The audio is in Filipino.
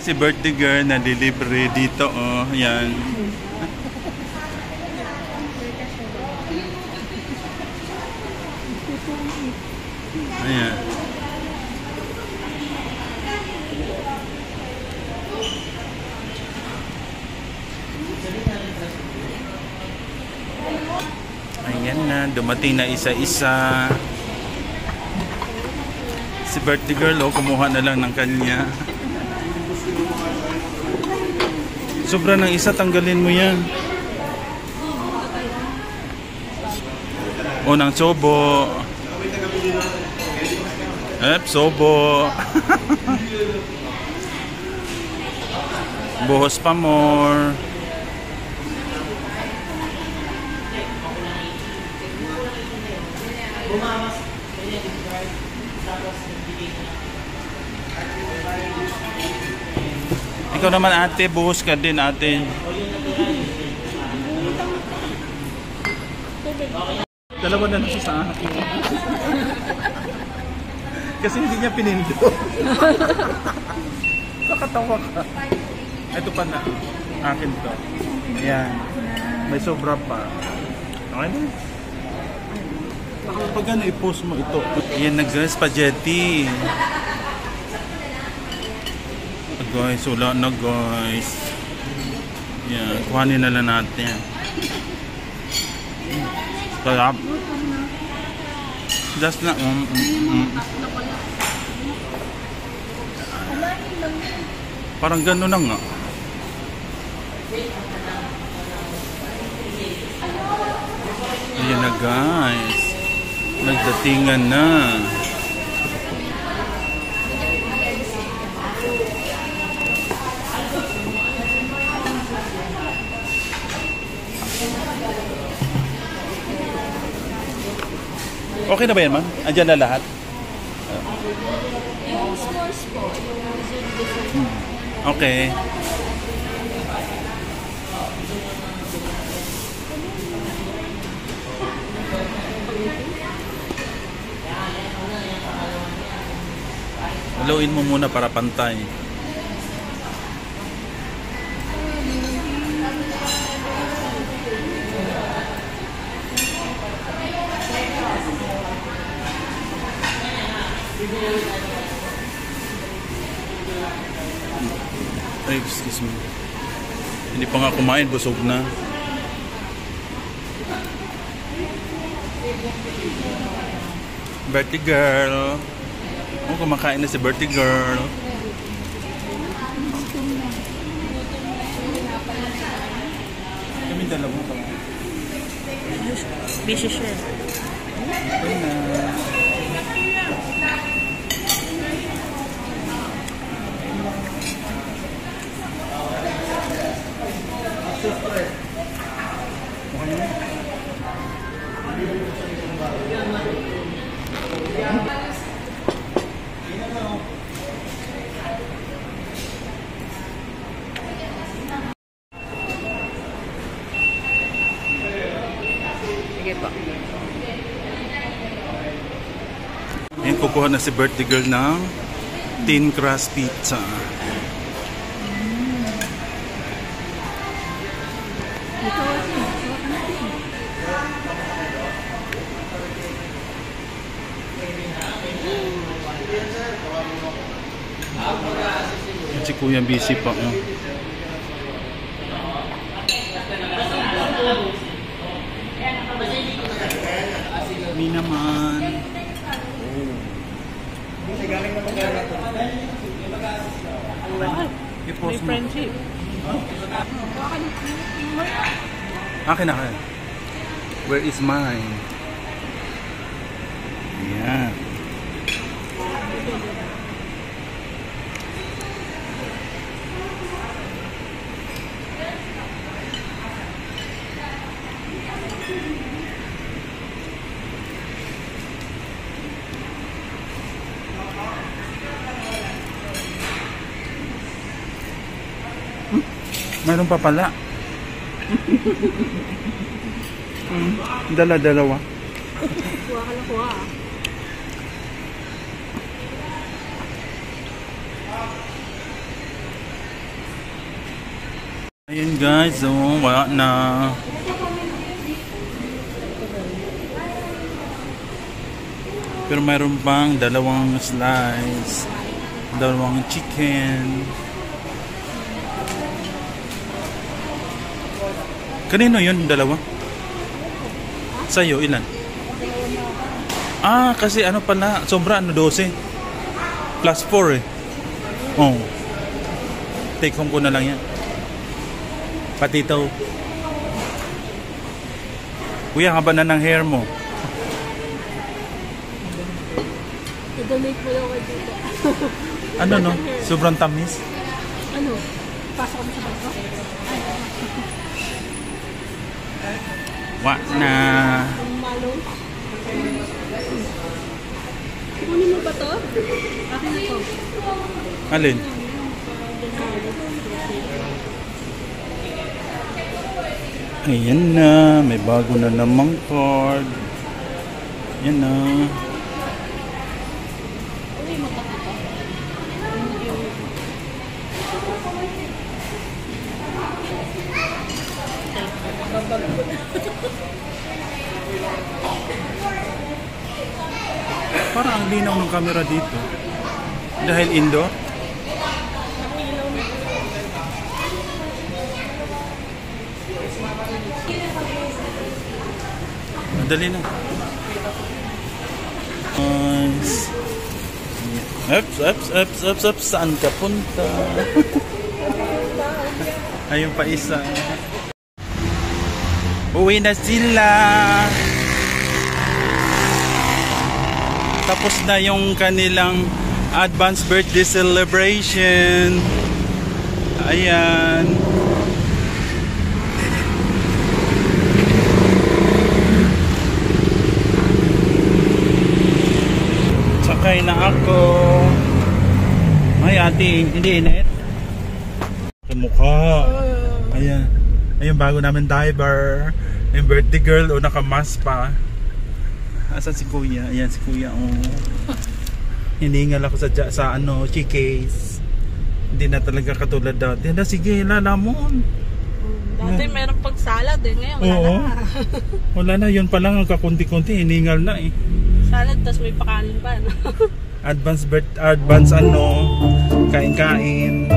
Si birthday girl na delivery dito, oh, yan. Ayan. Ayan na, dumating na isa-isa. Si birthday girl, oh, kumuha na lang ng kanya. Sobra ng isa, tanggalin mo yan. O, ng sobo. Sobo. Buhos pa more. Ikaw naman ate, buhos ka din ate. Dalawa na nasa sa akin. Kasi hindi niya pinindo. Nakatawa ka. Ito pa na. Akin to. Ayan. May sobra pa. Okay na. Pag ano i-post mo ito. Ayan, nag-spaghetti. Guys, wala na guys. Yan, kuhanin na lang natin. Sarap. Just na parang gano'n na nga. Ayan na guys. Nagdatingan na. Okay na ba yan, ma'am? Andyan na lahat? Yung s'mores po. Okay. Haluin mo muna para pantay. Ay, excuse me. Hindi pa nga kumain, busog na. Birthday girl. Oh, kumakain na si birthday girl. Kami dalawa pa. Busy siya. Okay na. Sige po. Ayan, kukuha na si birthday girl ng thin crust pizza. Si Kuya busy pa. Mi naman. May friendship. Akin na kayo. Where is mine? Ayan. Mayroon pa pala. Dala-dalawa. Kuha ka lang kuha. Ayun guys, oh, wala na. Pero mayroon pang dalawang slice, dalawang chicken. Kanino yun, dalawa? Sa'yo, ilan? Ah, kasi ano pala, sobra, 12. Plus 4 eh. Oh. Take home ko na lang yan. Pati ito. Kuya, haba na ng hair mo. I-donate mo lang kayo dito. Ano no? Sobrang tamis. Ano? Pasok kami sa bangko? Wak na. Malong. Kunin mo ba to? Akin na to. Alin? Ayan na. May bago na namang card. Ayan na. Parang ang linaw ng camera dito. Dahil indoor. Madali na. Nice. Ups. Saan ka punta? Ayun pa isa. Uwi na sila. Tapos na yung kanilang advance birthday celebration. Ayan. Sakay na ako. Ay ate, hindi init. Mukha. Ayan. Ayun bago namin diver. Yung birthday girl o nakamask pa. Asan si kuya? Ayan si kuya. Oh. Hiningal ako sa ano, chikes. Hindi na talaga katulad dati. Na sige, lalamon. Dati meron pag salad eh. Ngayon wala Oo. na. Wala na. Yun pa lang ang kakunti-kunti. Hiningal na eh. Salad tas may pakanin pa. No? Advance ano, kain-kain.